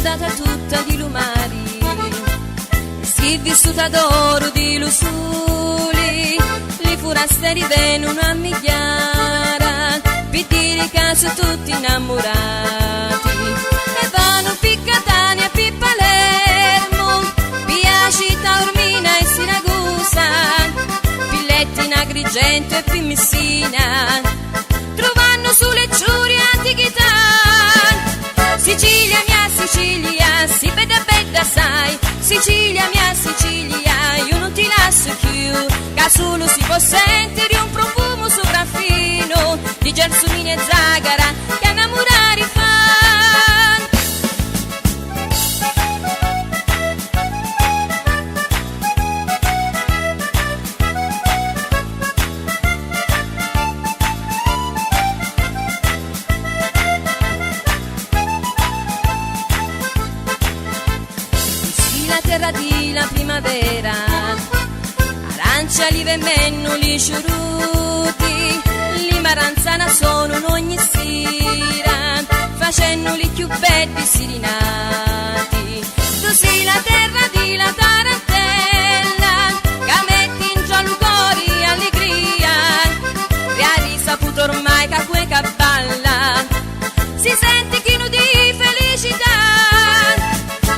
andata tutta di lumari, si vissuta d'oro di lusuli, li forasteri vengono a migliara, pittiri caso tutti innamorati, e vanno Piccatania, Palermo, via Città Ormina e Siracusa, Pilletti in Agrigento e Messina, trovando sulle giurie antichità. Sicilia mia Sicilia, si vede bella sai, Sicilia mia Sicilia, io non ti lascio più, che solo si può sentire un profumo sopraffino di gelsomini e zagara che innamorare fa. Terra di la primavera, arancia, olive e mennoli ciuruti, li maranzana sono ogni sera, facendoli più belli sirinati. Tu sei la terra di la tarantella, che metti in giallo cori allegria, e hai risaputo ormai che quella balla, si sente chino di felicità.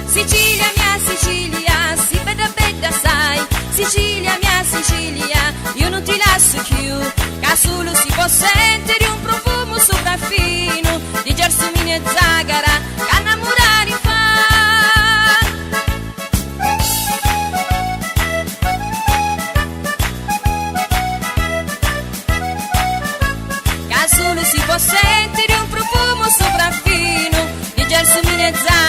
Sicilia mia Sicilia, si vede bella sai, Sicilia mia Sicilia, io non ti lascio più, che solo si può sentire un profumo sopraffino di gelsomini e zagara che innamorare fa. Che solo si può sentire un profumo sopraffino di gelsomini e zagara